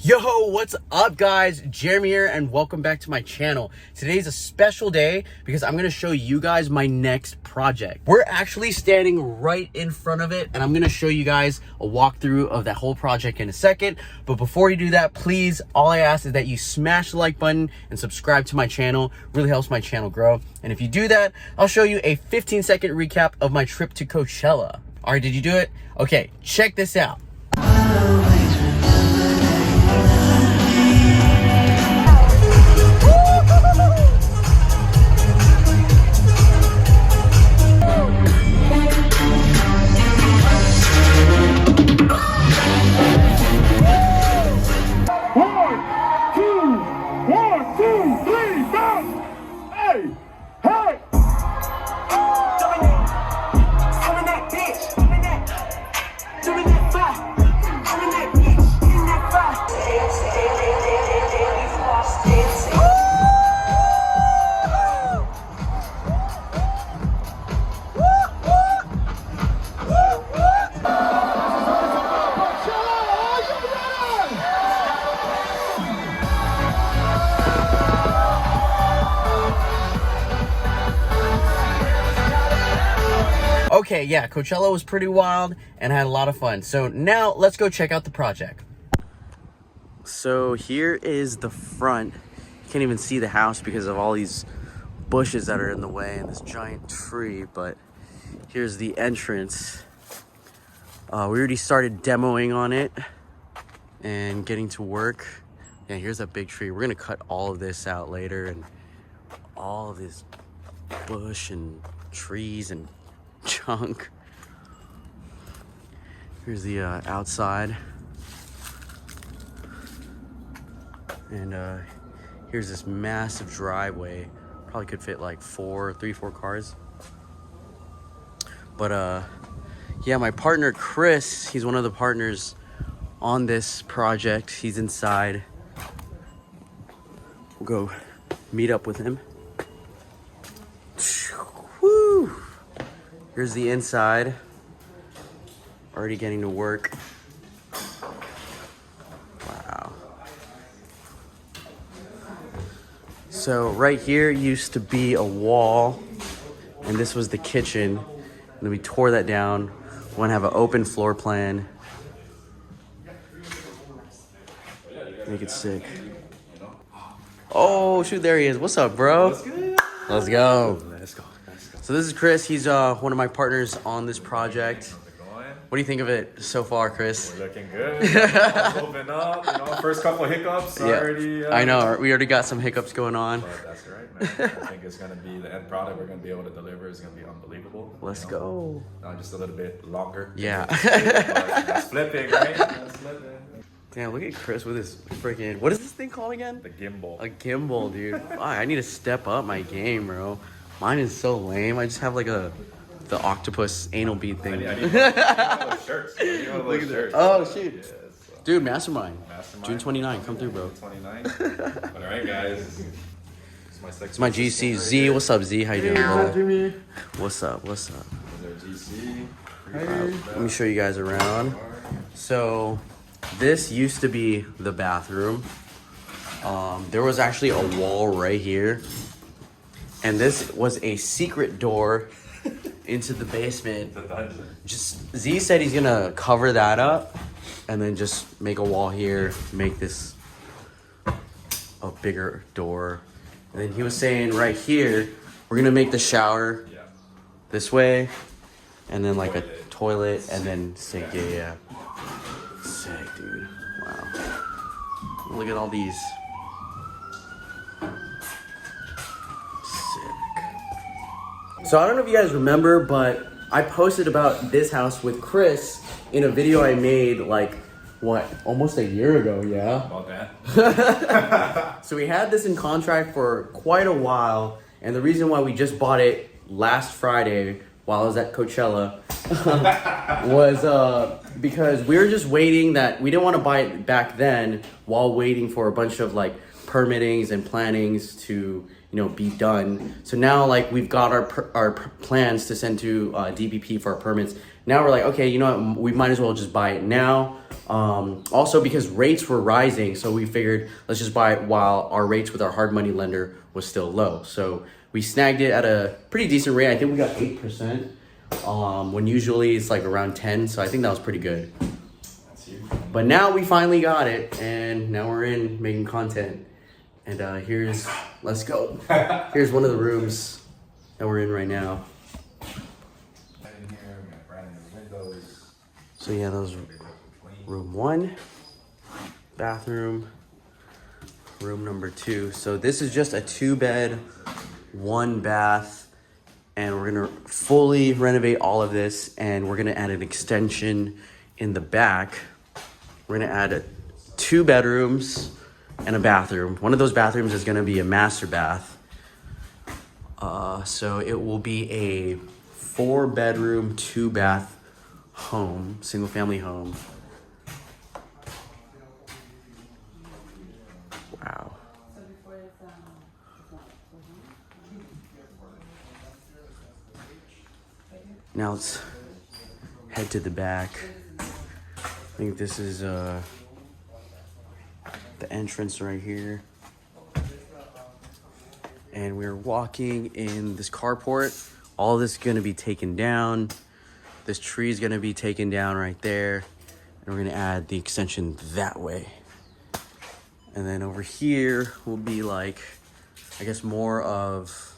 Yo, what's up guys? Jeremy here and welcome back to my channel. Today's a special day because I'm gonna show you guys my next project. We're actually standing right in front of it and I'm gonna show you guys a walkthrough of that whole project in a second. But before you do that, please, all I ask is that you smash the like button and subscribe to my channel. Really helps my channel grow. And if you do that, I'll show you a 15-second recap of my trip to Coachella. All right, did you do it? Okay, check this out. Okay, yeah, Coachella was pretty wild and I had a lot of fun. So now let's go check out the project. So here is the front. You can't even see the house because of all these bushes that are in the way and this giant tree, but here's the entrance. We already started demoing on it and getting to work. Yeah, here's that big tree. We're gonna cut all of this out later and all of this bush and trees and junk. Here's the outside, and here's this massive driveway. Probably could fit like four cars. But yeah, my partner Chris, he's one of the partners on this project. He's inside. We'll go meet up with him. Woo! Here's the inside. Already getting to work. Wow. So right here used to be a wall, and this was the kitchen. And then we tore that down. We want to have an open floor plan. Make it sick. Oh shoot, there he is. What's up, bro? What's good? Let's go. Let's go. So this is Chris. He's one of my partners on this project. How's it going? What do you think of it so far, Chris? We're looking good. Open up. First couple hiccups already. I know. We already got some hiccups going on. But that's right, man. I think it's gonna be the end product we're gonna be able to deliver is gonna be unbelievable. Let's go. Just a little bit longer. Yeah. That's flipping, right? That's flipping. Damn, look at Chris with his freaking, what is this thing called again? The gimbal. A gimbal, dude. Fuck, I need to step up my game, bro. Mine is so lame. I just have like the octopus anal bead thing. I need one of those shirts. Look at that. Oh, shoot. Yeah, so. Dude, Mastermind. Mastermind. June 29. Come through, bro. June 29. All right, guys. It's my GC. Z, what's up, Z? How you doing, bro? What's up? What's up? There's our GC. Let me show you guys around. So this used to be the bathroom. There was actually a wall right here, and this was a secret door into the basement. Just Z said he's gonna cover that up and then just make a wall here, make this a bigger door. And then he was saying right here we're gonna make the shower this way, and then like a toilet and then sink. Yeah. Sick, dude. Wow. Look at all these. Sick. So I don't know if you guys remember, but I posted about this house with Chris in a video I made like, what, almost a year ago, yeah? About that. So we had this in contract for quite a while, and the reason why we just bought it last Friday while I was at Coachella was because we were just waiting that we didn't want to buy it back then while waiting for a bunch of like permittings and plannings to be done. So now like we've got our plans to send to DPP for our permits. Now we're like, okay, you know what, we might as well just buy it now. Also because rates were rising, so we figured let's just buy it while our rates with our hard money lender was still low. So we snagged it at a pretty decent rate. I think we got 8%, when usually it's like around 10. So I think that was pretty good. But now we finally got it, and now we're in making content. And let's go. Here's one of the rooms that we're in right now. So yeah, those room 1, bathroom, room number 2. So this is just a 2-bed, 1 bath, and we're gonna fully renovate all of this, and we're gonna add an extension in the back. We're gonna add 2 bedrooms and a bathroom. One of those bathrooms is gonna be a master bath. So it will be a 4-bedroom, 2-bath home, single family home. Wow. Now let's head to the back. I think this is the entrance right here. And we're walking in this carport. All this is gonna be taken down. This tree is gonna be taken down right there. And we're gonna add the extension that way. And then over here will be like, I guess more of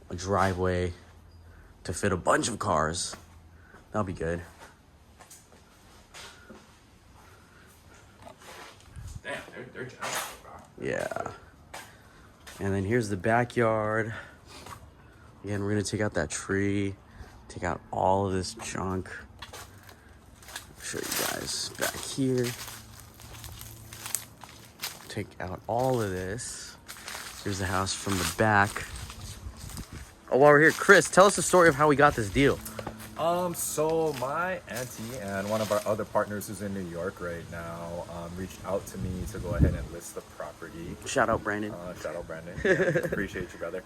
a driveway to fit a bunch of cars. That'll be good. Damn, they're generous, bro. Yeah. And then here's the backyard. Again, we're gonna take out that tree, take out all of this junk. I'll show you guys back here. Take out all of this. Here's the house from the back. Oh, while we're here, Chris, tell us the story of how we got this deal. So my auntie and one of our other partners who's in New York right now reached out to me to go ahead and list the property. Shout out, Brandon. Shout out, Brandon. Yeah, appreciate you, brother.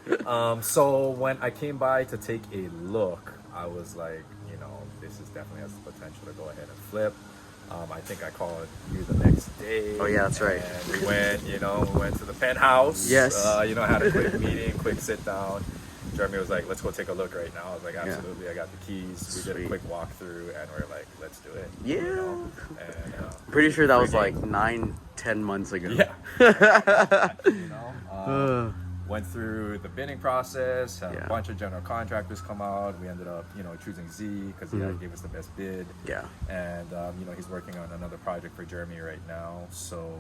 So when I came by to take a look, I was like, this is definitely has the potential to go ahead and flip. I think I called you the next day. Oh yeah, that's right. And we went, we went to the penthouse. Yes. Had a quick meeting, quick sit down. Jeremy was like, let's go take a look right now. I was like, absolutely, yeah. I got the keys. We did a quick walkthrough, and we're like, let's do it. Yeah. And, pretty sure that was like 9-10 months ago. Yeah. Went through the bidding process, had a bunch of general contractors come out. We ended up, choosing Z because he gave us the best bid. Yeah. And, he's working on another project for Jeremy right now. So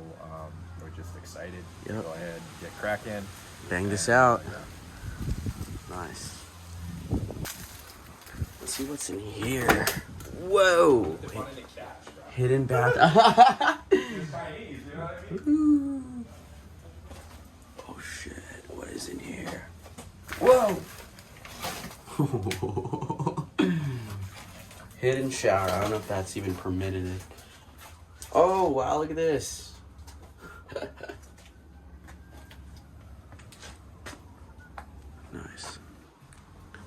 we're just excited to go ahead and get cracking. Bang this out. Nice. Let's see what's in here. Whoa. Hidden bath. Oh shit. What is in here? Whoa. Hidden shower. I don't know if that's even permitted. Oh wow, look at this. Nice.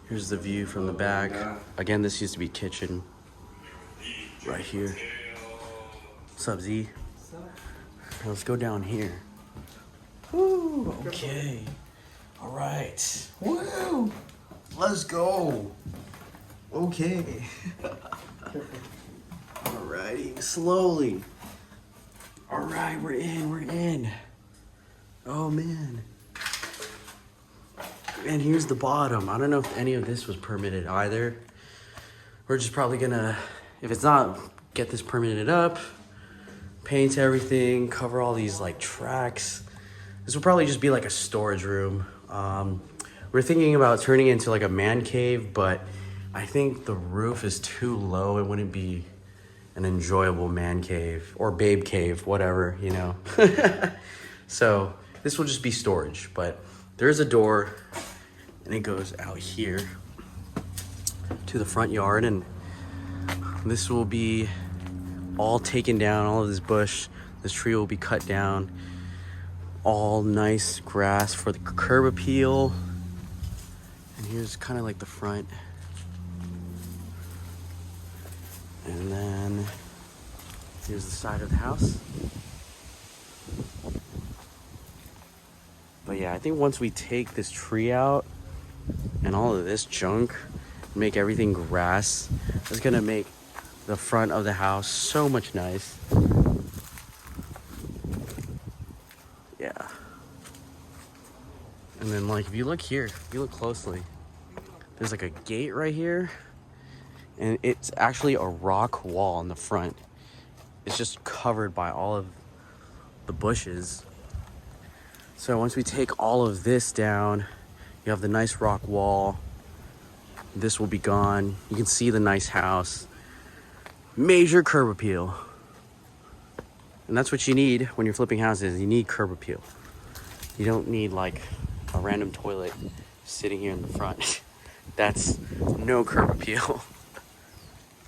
Here's the view from the back. Again, this used to be kitchen. Right here. What's up, Z? Now let's go down here. Woo, okay. All right. Woo! Let's go. Okay. Alrighty, slowly. All right, we're in. Oh, man. And here's the bottom. I don't know if any of this was permitted either. We're just probably gonna, if it's not, get this permitted up, paint everything, cover all these like tracks. This will probably just be like a storage room. We're thinking about turning it into like a man cave, but I think the roof is too low. It wouldn't be an enjoyable man cave or babe cave, whatever, So this will just be storage, but there's a door and it goes out here to the front yard, and this will be all taken down, all of this bush, this tree will be cut down. all nice grass for the curb appeal. And here's kind of like the front. And then here's the side of the house. But yeah, I think once we take this tree out and all of this junk, make everything grass, it's gonna make the front of the house so much nice. Yeah. And then like if you look here, if you look closely, there's like a gate right here, and it's actually a rock wall in the front. It's just covered by all of the bushes. So once we take all of this down, you have the nice rock wall. This will be gone. You can see the nice house. Major curb appeal. And that's what you need when you're flipping houses. You need curb appeal. You don't need like a random toilet sitting here in the front. That's no curb appeal.